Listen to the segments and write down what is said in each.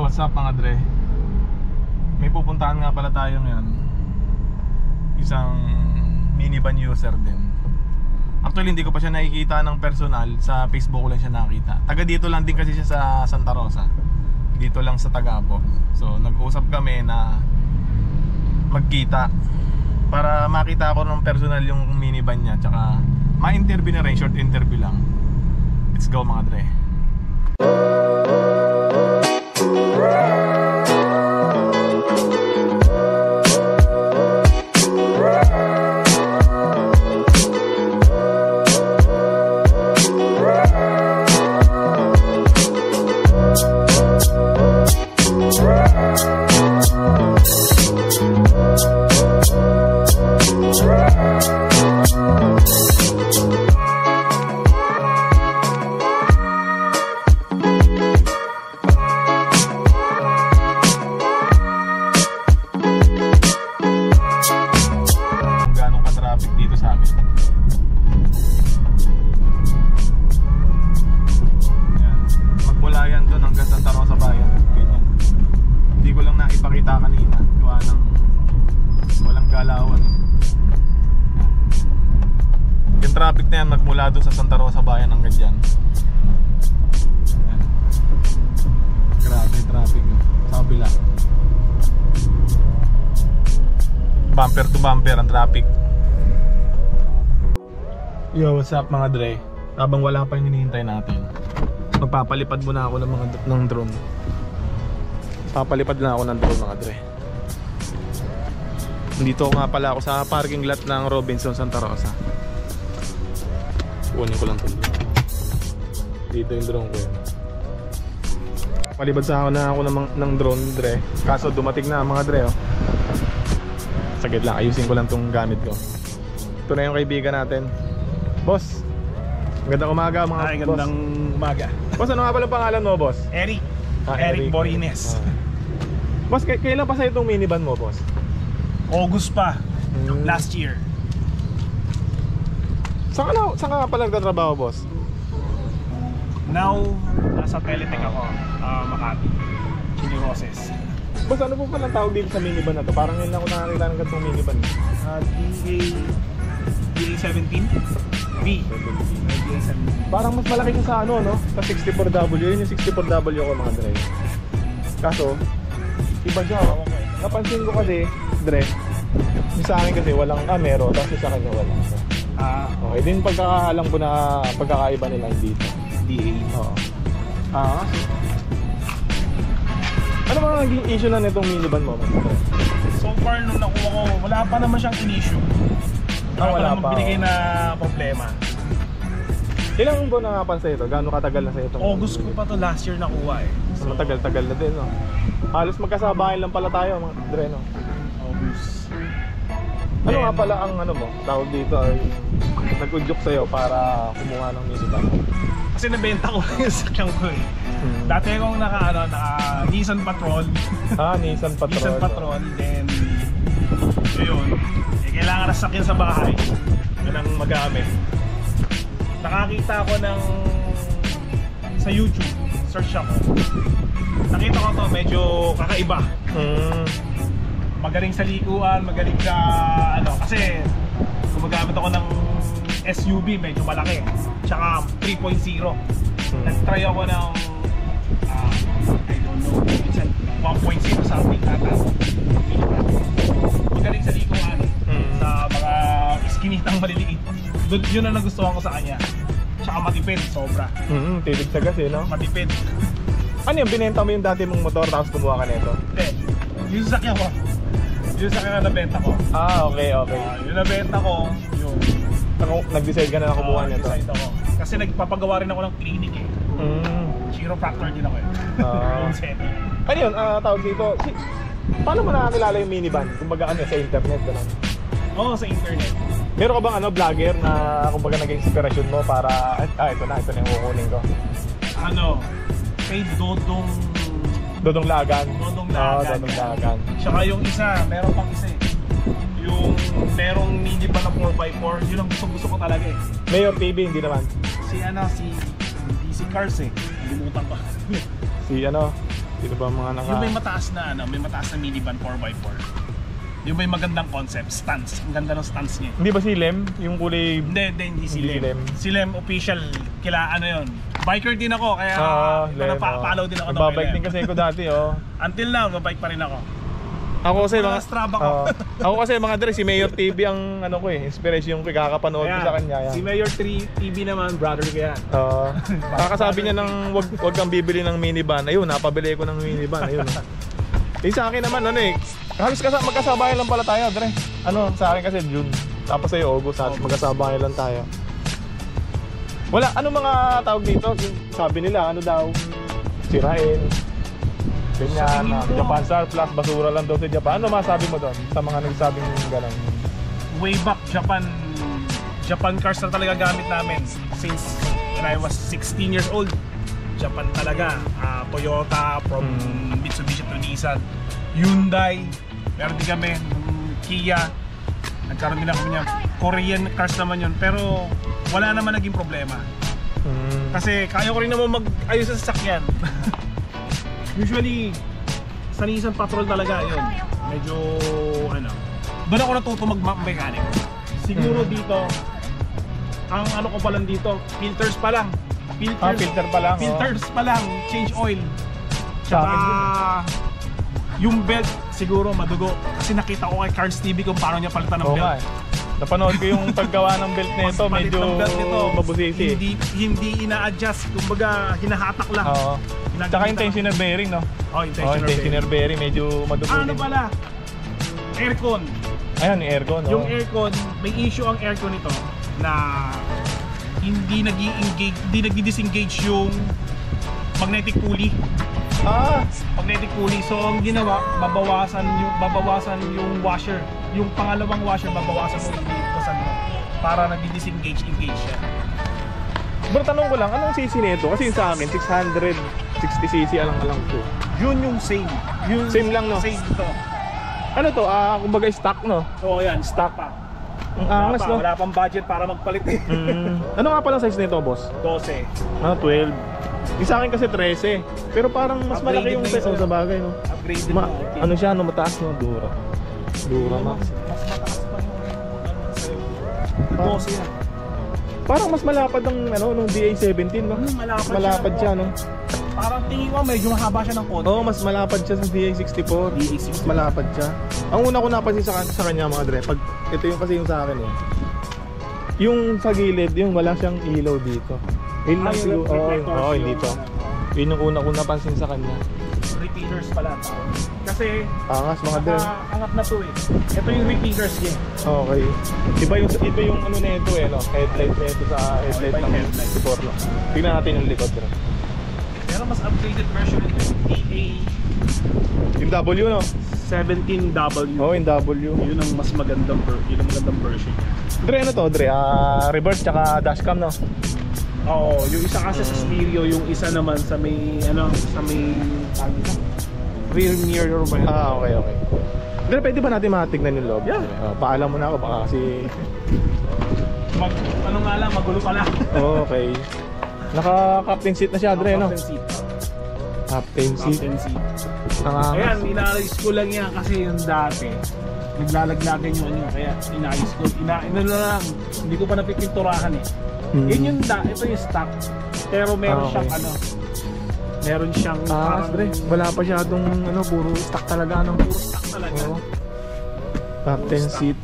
Yo, what's up mga Dre? May pupuntahan nga pala tayo ngayon. Isang minivan user din. Actually hindi ko pa siya nakikita ng personal. Sa Facebook ko lang siya nakita. Taga dito lang din kasi siya sa Santa Rosa. Dito lang sa Tagapo. So nag-usap kami na magkita para makita ko ng personal yung minivan niya. Tsaka ma-interview na rin, short interview lang. Let's go mga Dre. Traffic na yan magmula doon sa Santa Rosa Bayan hanggang dyan. Grabe traffic sa kabila. Bumper to bumper ang traffic. Yo, what's up mga Dre? Habang wala pa yung hinihintay natin, magpapalipad muna ako ng drone. Papalipad na ako ng drone mga Dre. Dito nga pala ako sa parking lot ng Robinson Santa Rosa. Kunin ko lang ito. Dito yung drone ko yun. Palibad sa na ako ng drone Dre. Kaso dumating na mga Dre oh. Saglit lang, ayusin ko lang itong gamit ko. Ito na yung kaibigan natin. Boss, magandang umaga mga boss. Magandang umaga. Boss, ano nga pala pangalan mo boss? Eric. Eric Borines. Boss, kailan pa sa itong minivan mo boss? August pa. Last year. Saan ka nga pala nagtatrabaho boss? Now, nasa Teletech ako, Makati, Chili Roses. Boss, ano po palang tawag dito sa minivan na to? Parang yun lang ako nakakita ng ganitong minivan. DA17? B. DA17. Parang mas malaki siya sa ano, no? Sa 64W, yun yung 64W ko mga Dre. Kaso, iba siya. Napansin ko kasi, Dre, yung sa akin kasi walang camera, tapos sa kanya wala. Okay, din pagkakaalam ko na pagkakaiba nila dito. DA. Oo. Ano ba naging issue na nitong minivan mo? So far nung nakuha ko, wala pa naman siyang in-issue. Wala pa. Binigay na problema. Ilang buwan na nga pa sa'yo ito? Gano'ng katagal na sa'yo ito? August ko pa to last year nakuha eh. So, matagal-tagal na din, no? Halos magkasabayan lang pala tayo, mga Dre, no? August. Ano nga pala ang ano mo? Tawag dito ay nag-udyok sa'yo para kumuha ng minivan. Kasi nabenta ko yung sakyan ko eh. Dati akong naka Nissan Patrol. Nissan Patrol. Nissan Patrol. Then, yun. Kailangan na sakyan sa bahay. Yun ang magamit. Nakakita ako ng sa YouTube. Search ako. Nakita ko to, medyo kakaiba. Magaling sa likuan, magaling sa ano, kasi gumagamit ako ng SUV, medyo malaki. Tsaka 3.0. Nag-try ako ng I don't know, it's at 1.0 something ata. Magaling sa likuan, sa mga iskinitang maliliit. Yun ang nagustuhan ko sa kanya. Tsaka matipid, sobra. Tipid sa gas eh, no? Matipid. Ano yung binenta mo yung dati mong motor tapos kumuha ka nito? Hindi, yung sasakyan ko. Yung sasakyan na nabenta ko. Okay. Yung nabenta ko, yun. Nag-decide ka na kumuha nito? Nag-decide ako. Kasi nagpapagawa rin ako ng clinic eh. Chiropractor din ako eh. Yung setting. Ano yun? Tawag dito. Paano mo nakakilala yung minivan? Kumbaga ano, sa internet gano'n? Oo, sa internet. Meron ka bang ano, vlogger na kumbaga naging inspirasyon mo para ito na yung kukunin ko? Ano? Kay Dodong Lagan. Dodong Lagan. Tsaka yung isa, meron pang isa eh. Yung merong minivan na 4x4, yun ang gusto ko talaga eh. Mayor TV, hindi naman. Si DC Cars eh. Limutan ko. Si Sino ba mga naka... Yung may mataas na may mataas na minivan 4x4. Yung may magandang concept, stance. Ang ganda ng stance niya. Hindi ba si Lem? Yung kulay... Hindi si Lem. Si Lem official, kila ano yun. Biker din ako, kaya napapalaw din ako. Babike din kasi ako dati, oh. Until now, babike pa rin ako. Ako kasi mga... Strava ko. Ako kasi mga dre, si Mayor TV ang ano ko inspiration ko, kakapanood ko sa kanya. Yan. Si Mayor TV naman, brother ko yan. Kakasabi niya ng wag kang bibili ng minivan. Ayun, napabili ko ng minivan. Ayun. Sa akin naman, halos magkasabayan lang pala tayo, dre. Sa akin kasi June. Tapos sa'yo, August. Magkasabayan lang tayo. Wala, mga tawag dito? Sabi nila, daw? Sirain. Ganyan, Japan Star Plus, basura lang daw sa Japan. Ano masabi mo doon sa mga nagsabing gano'n? Way back, Japan cars na talaga gamit namin. Since when I was 16 years old, Japan talaga. Toyota, from Mitsubishi to Nissan, Hyundai, meron din kami, Kia. Nagkaroon din ako niya. Korean cars naman yun, pero wala naman naging problema. Kasi kaya ko rin naman mag-ayos sa sasakyan. Usually, sa Nissan Patrol talaga yun. Medyo, doon ako natuto mag-mechanic. Siguro dito, ang ko pa lang dito, filters pa lang. Filter pa lang. Filters pa lang, change oil. Tsaka, yung belt, siguro madugo. Kasi nakita ko kay Cars TV kung paano niya palitan ng belt. Napanood ko yung paggawa ng belt nito, medyo mabusisi. Hindi ina-adjust, kumbaga hinahatak lang. Tsaka yung tensioner bearing, no? Tensioner bearing, medyo madugo. Ano pala? Aircon. Ayan, yung aircon. Yung aircon, may issue ang aircon nito na hindi nag-disengage yung magnetic pulley. Magnetic pulley. So ang ginawa, babawasan yung washer. Yung pangalawang washer, babawasan mo yung para nag-disengage siya. Bro, tanong ko lang, anong CC nito? Kasi yung sa akin, 660cc alang-alang to. Yun yung same. Same lang, no? Same to. Ano to? Kumbaga stock, no? Oo, yan. Stock pa. Ang angas, no? Wala pang budget para magpalit. Ano nga palang size nito, boss? 12. 12. Yung sa akin kasi 13. Pero parang mas malaki yung size sa bagay, no? Upgraded Ano siya, mataas, no? Dura Max. Mas mataas pa yung 12 yan. Parang mas malapad ng nung DA17, no? Malapad siya, no? Parang tingin ko medyo mahaba siya ng konti. Mas malapad siya sa DA64. Mas malapad siya. Ang una ko napansin sa kanya, mga dre, pag ito yung kasi yung sa akin, yung sa gilid, yung wala siyang ilaw dito. Yun lang siguro. Hindi to. Yun yung una ko napansin sa kanya. Repeaters pala. Kasi angas, mga dre. Angat na to eh. Ito yung repeaters niya. Okay. Iba yung ano na ito no? Headlight na ito sa headlight ng S4 lang. Tingnan natin yung likod, bro. Pero mas upgraded version ito yung DA. Yung W, no? 17W. Yung W. Yun ang mas magandang version. Dre, ano to? Dre, reverse tsaka dashcam, no? Oo, yung isa kasi sa stereo, yung isa naman sa may rear mirror ba yun? Okay. Dre, pwede ba natin matignan yung loob? Yeah. Paalam mo na ako, baka kasi... magulo pala. Okay. Naka-captain seat na siya, Dre, no? Captain seat. Ayan, inaayos ko lang yan kasi yung dati naglalaglagan yung kaya inaayos ko. Hindi ko pa napipinturahan eh. Yun ito yung stock. Pero meron siyang meron siyang Dre, wala pa siyadong puro stock talaga, Puro stock talaga. Captain seat.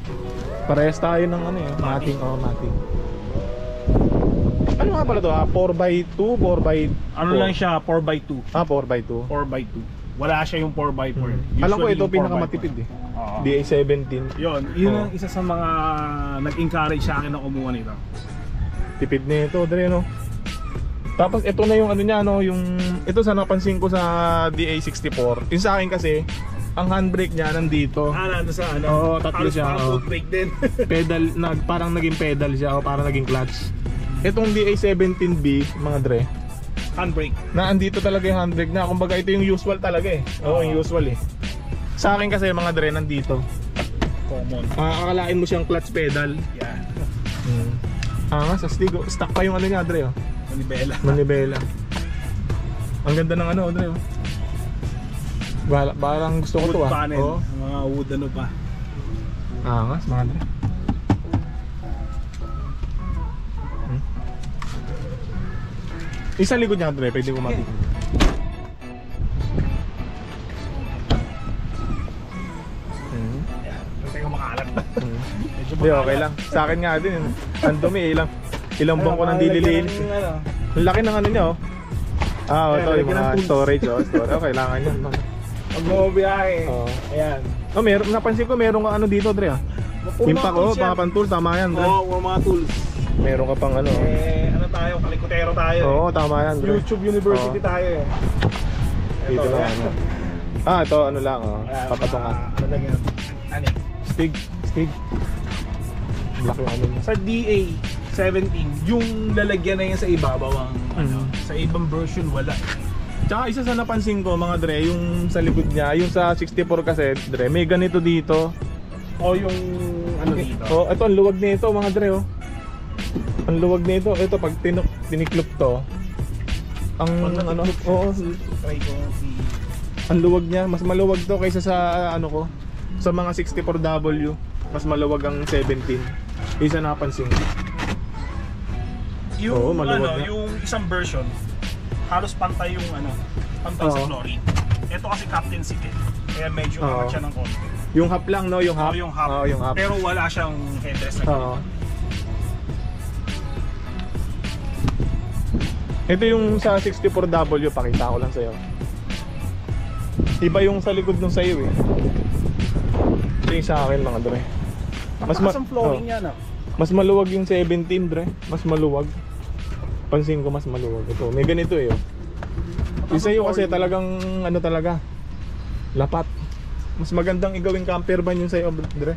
Parehas tayo ng mating. Ano nga pala to? 4x2, 4x... Ano lang siya, 4x2. 4x2. 4x2. Wala siya yung 4x4. Alam ko ito pinakamatipid DA17. Yun ang isa sa mga nag-encourage sa akin na kumuha nito. Tipid nito, Dre, no? Tapos ito na yung yung... Ito sa napansin ko sa DA64. Yung sa akin kasi, ang handbrake niya nandito. Nandito sa tatlo siya. Parang foot brake din. Parang naging pedal siya o parang naging clutch. Itong DA17B, mga Dre, handbrake. Andito talaga yung handbrake na. Kumbaga ito yung usual talaga eh. Yung usual eh. Sa akin kasi mga Dre, nandito. Common. Akalain mo siyang clutch pedal. Yeah. Sa stigo. Stock pa yung niya, Dre. Manibela. Ang ganda ng Dre. Parang gusto ko Wood to ah. panel. Oo. Mga wood ano pa. Angas, mga dre. Isa likod niya, dre, pwede ko matikin. Hindi ko makalat. Medyo Hindi, okay lang. Sa akin nga din, ang dumi, ilang buwan ko nang dililinis. Ang laki ng ano niya, oh. Ito yung mga storage, oh. Okay, kailangan yun. Pag bumabiyahe. Oo. Ayan. Meron, napansin ko meron ka ano dito, Dre, ah. Impact, oh, mga pan-tool, tama yan, Dre. Oo, mga tools. Meron ka pang ano. Ano tayo, kalikotero tayo. Oo, tama yan, Dre. YouTube University tayo eh. Dito lang, ano. Ito, ano lang, oh. Papatungan. Ano lang yan? Ano? Stig. Black yung ano niya. Sa DA17, yung lalagyan na yan sa ibabaw ang sa ibang version wala. Tsaka isa sa napansin ko, mga Dre, yung sa likod niya, yung sa 64 kasi, Dre, may ganito dito. O yung ano dito. Oh, ito ang luwag nito, mga Dre, oh. Ang luwag nito, ito pag tiniklop to, ang ano, oo, Try ko ang luwag niya, mas maluwag to kaysa sa ano ko, sa mga 64W, mas maluwag ang 17. Isa napansin ko. yung Oo, maluwag na. yung isang version halos pantay yung pantay sa Oo. chlorine. Ito kasi Captain Seat eh. Kaya medyo Oo. angat siya ng konti. Yung half lang, no? Yung half. Yung half. Oo, yung half. Pero wala siyang headrest na Oo. Ito yung sa 64W, pakita ko lang sa'yo. Iba yung sa likod nung sa'yo eh. Ito yung sa akin, mga Dre. Mataas ang flooring niya, no? Mas maluwag yung 17, Dre. Mas maluwag. Pansin ko mas maluwag. Ito, may ganito eh. Oh. Yung sa'yo kasi talagang ano talaga, lapat. Mas magandang igawing camper van yung sa'yo, Dre.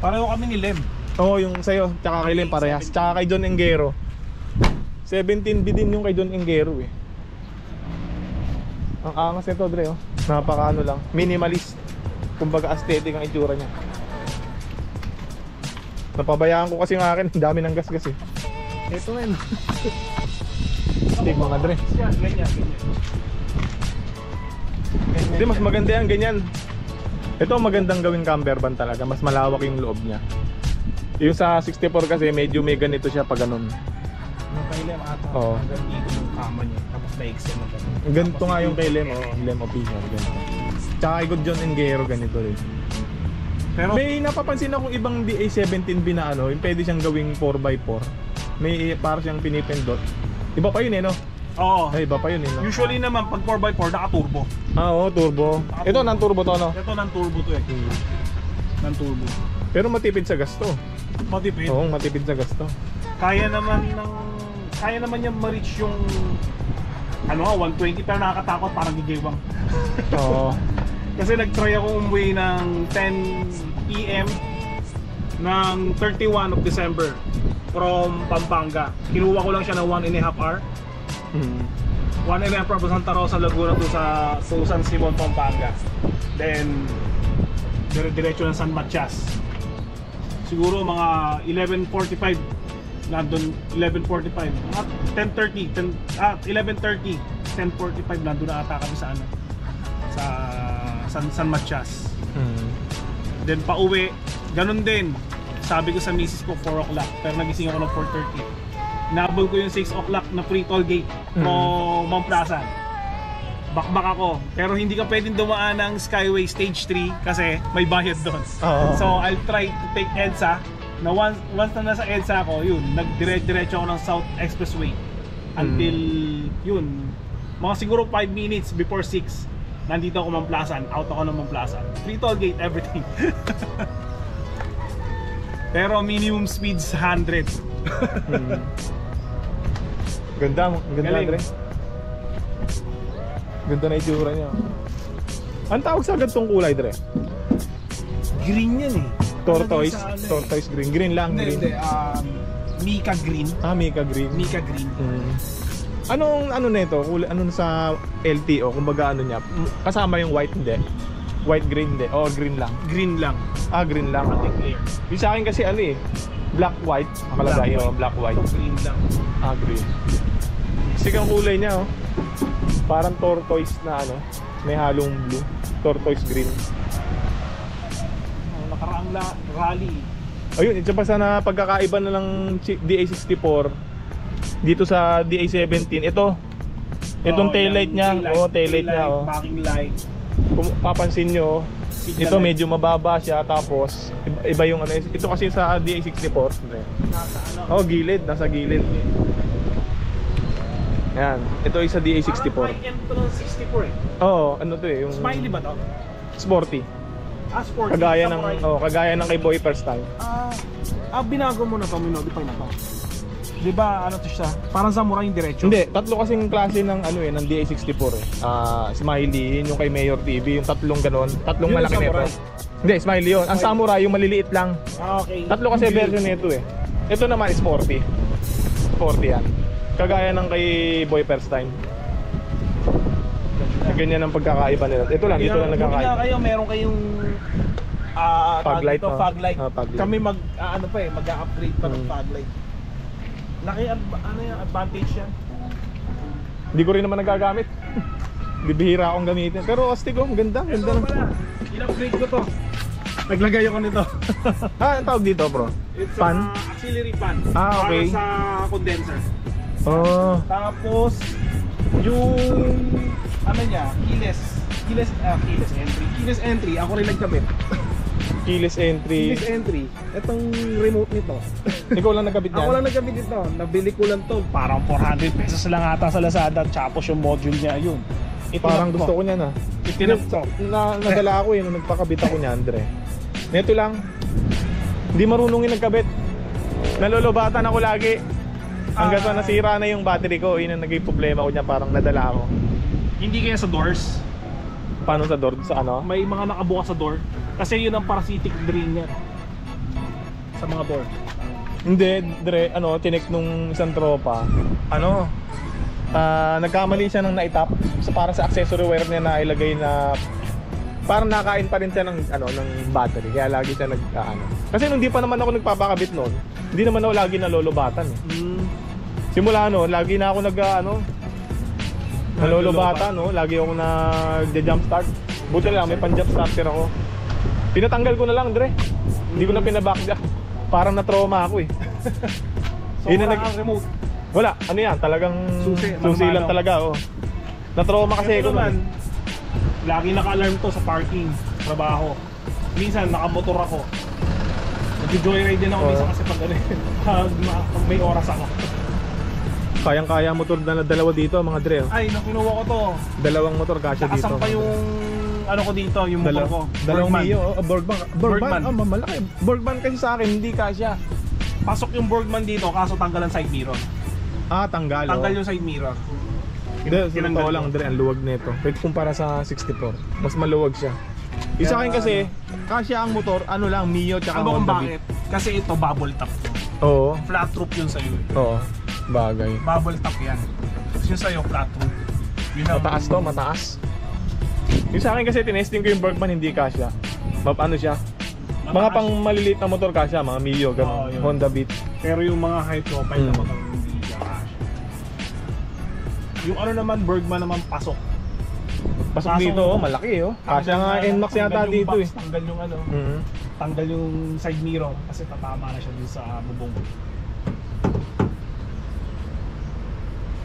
Pareho kami ni Lem. Oo, yung sa'yo, tsaka kay Lem parehas. Tsaka kay John Engero. 17B din yung kay John Engero eh. Ang angas nito, Dre, oh. Napaka ano lang, minimalist. Kumbaga aesthetic ang itsura niya. Napabayaan ko kasi ng akin, ang dami ng gas eh. Ito men. Stig, mga Dre. Ganyan. Hindi, mas maganda yan, ganyan. Ito magandang gawing camper van talaga. Mas malawak yung loob niya. Yung sa 64 kasi medyo may ganito siya pag ganun. Yung kay Lem ata. Oo. Hanggang dito yung kama niya. Tapos na-extend na ganun. Ganito nga yung kay Lem, oh. Lem official, ganito. Tsaka kay John Engero, ganito rin. Pero May napapansin akong ibang DA17B na ano, yung pwede siyang gawing 4x4. May para siyang pinipindot. Iba pa yun eh, no? oo. Ay, iba pa yun eh, no? Usually naman pag 4x4 naka-turbo. Oo, turbo. Ito, non-turbo to, no? Ito ng turbo to eh. Ng turbo. Pero matipid sa gasto. Matipid. Oo, matipid sa gasto. Kaya naman niya ma-reach yung 120 pero nakakatakot parang gigiwang. Oo. Kasi nag-try ako umuwi ng 10 PM ng 31 of December from Pampanga. Kinuha ko lang siya ng 1.5 hour. 1.5 hour pa Santa Rosa, Laguna to sa San Simon, Pampanga. Then diretso ng San Matias. Siguro mga 11:45 nandun, 11:45 mga 11:30 10:45 nandun na ata kami sa sa San Matias. Then pauwi ganun din, sabi ko sa misis ko 4 o'clock pero nagising ako ng 4:30. Nabol ko yung 6 o'clock na free toll gate from Mount Plaza. Bakbak ako, pero hindi ka pwedeng dumaan ng Skyway Stage 3 kasi may bayad doon. So I'll try to take EDSA na once na nasa EDSA ako, yun, nagdiretso ako ng South Expressway until yun, mga siguro 5 minutes before 6 nandito ako Mount Plaza, out ako ng Mount Plaza. Free toll gate, everything. Pero minimum speeds 100. Ganda, ganda, Galing. Dre. Ganda na itsura niya. Ang tawag sa gantong kulay, Dre? Green yan eh. Tortoise, Sa ano eh. tortoise green. Green lang, green. Hindi, Mica Green. Mica green. Mica Green. Anong ano nito? Ano sa LTO? Kumbaga ano niya? Kasama yung white, hindi. White green, hindi. O green lang. Green lang. Green lang. Pati clear. Yung sa akin kasi ano eh, black white. Nakalagay, Black, black white. Green lang. Green. Sigang kulay niya, oh. Parang tortoise na ano, may halong blue. Tortoise green. Nakaraang rally. Ayun, ito pa sana pagkakaiba na ng DA64 dito sa DA17. Itong taillight niya. Taillight niya. Backing light. Kung papansin nyo, ito medyo mababa siya, tapos iba yung ano. Ito kasi sa DA64. Gilid, nasa gilid. Yan, ito ay sa DA64. Parang high-end to ng 64 eh. Ano to eh, yung Smiley ba to? sporty. Sporty. Kagaya ng kay Boy First Time. Binago mo na to, minodify na to. Di ba ano to siya? Parang samurai yung diretso. Hindi, tatlo kasing klase ng ano ng DA64 eh. Smiley, yun yung kay Mayor TV, yung tatlong ganon, tatlong Yun malaki samurai. nito. Hindi, Smiley yun. Ang samurai yung maliliit lang. Okay. Tatlo kasi version nito eh. Ito naman sporty. Sporty yan. Kagaya ng kay Boy First Time. Ganyan ang pagkakaiba nila. Ito lang, dito lang nagkakaiba. Kayo, meron kayong fog light. Fog light. Fog light. Kami mag-upgrade pa ng fog light. Laki yung advantage yan. Hindi ko rin naman nagagamit. Bibihira akong gamitin. Pero astig oh, ganda. Ganda Ito pala, in-upgrade ko to. Naglagay ako nito. Ang tawag dito bro? It's Fan? auxiliary fan. Okay. Para sa condenser. Tapos yung niya, keyless entry, ako rin nagkabit. keyless entry. Keyless entry. Itong remote nito. Ikaw lang nagkabit niyan? Ako lang nagkabit nito. Nabili ko lang to. Parang 400 pesos lang ata sa Lazada. Tapos yung module niya, yun. Parang gusto ko niyan ah. Itinap ko. Nadala ako yun nung nagpakabit ako niyan, Andre. Neto lang. Hindi marunong yung nagkabit. Nalulubatan ako lagi. Hanggang sa nasira na yung battery ko, yun ang naging problema ko niya, parang nadala ako. Hindi kaya sa doors. Paano sa door? Sa ano? May mga nakabukas sa door. Kasi yun ang parasitic drain niya. Sa mga door. Hindi, tinek nung isang tropa. Nagkamali siya ng naitap. So para sa accessory wire niya na ilagay na parang nakain pa rin siya ng battery. Kaya lagi siya Kasi nung di pa naman ako nagpapakabit noon, hindi naman ako lagi nalolobatan eh. Simula lagi na ako nalolobatan, lagi ako nag-jump start. Buti lang may pan-jump starter ako. Pinatanggal ko na lang, Dre. Hindi ko na pinabackjack. Parang na-trauma ako eh. So remote. Wala, yan, talagang susi lang talaga, Na-trauma kasi ako naman. Lagi naka-alarm to sa parking, trabaho. Minsan nakamotor ako. Nag-joyride din ako minsan kasi pag may oras ako. Kayang-kaya motor na dalawa dito, mga Dre. Ay, kinuha ko to. Dalawang motor kasya dito. Nakasampa yung ko dito, yung motor ko. Dalawang Mio, Bergman. Bergman. Malaki. Bergman kasi sa akin, hindi kasya. Pasok yung Bergman dito, kaso tanggal ang side mirror. Tanggal. Tanggal yung side mirror. Hindi, sinanggal lang, Dre, ang luwag nito. Pwede kumpara sa 64. Mas maluwag siya. Yung sa akin kasi, kasya ang motor, Mio tsaka Honda Beat. Bakit? Kasi ito bubble top to. Oo. Flat roof yun sa'yo eh. Oo. Bagay. Bubble top yan. Tapos yun sa'yo, flat roof. Mataas to, mataas. Yung sa akin kasi tinesting ko yung Bergman, hindi kasya. Siya? Mga pang maliliit na motor kasya, mga Mio, gano'n. Honda Beat. Pero yung mga high profile na motor, hindi kasya. Yung naman, Bergman naman pasok. Pasok dito, malaki Kasya nga NMAX yata dito eh. Tanggal yung tanggal yung side mirror kasi tatama na siya dun sa bubong.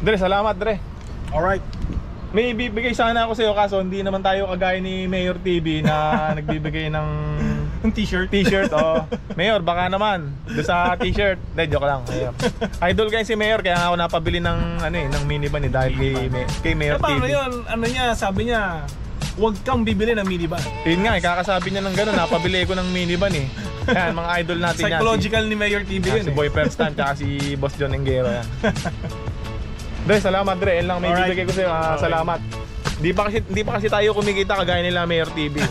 Dre, salamat Dre. Alright. May ibibigay sana ako sa'yo kaso hindi naman tayo kagaya ni Mayor TV na nagbibigay ng t-shirt. Mayor, baka naman doon sa t-shirt. Hindi, joke lang. Mayor. Idol kayo si Mayor kaya ako napabili ng ng minivan dahil kay Mayor TV. Paano yun? Sabi niya, huwag kang bibili ng minivan. Yun nga, kakasabi niya ng gano'n, napabili ko ng minivan eh. Yan, mga idol natin yan. Psychological ni Mayor TV yun si Boy First Time tsaka si Boss John Engero yan. Dre, salamat Dre. Yan lang may bibigay ko sa'yo. Salamat. Di pa kasi tayo kumikita kagaya nila Mayor TV.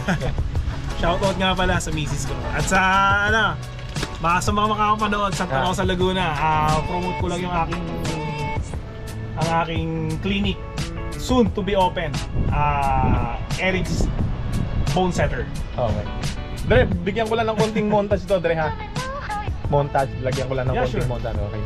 Shoutout nga pala sa misis ko. At sa sa mga makakapanood sa Tanaw sa Laguna, promote ko lang yung aking clinic soon to be open. Eric's Bone Setter. Okay. Dre, bigyan ko lang ng konting montage to, Dre ha. Montage, lagyan ko lang ng konting montage. Okay.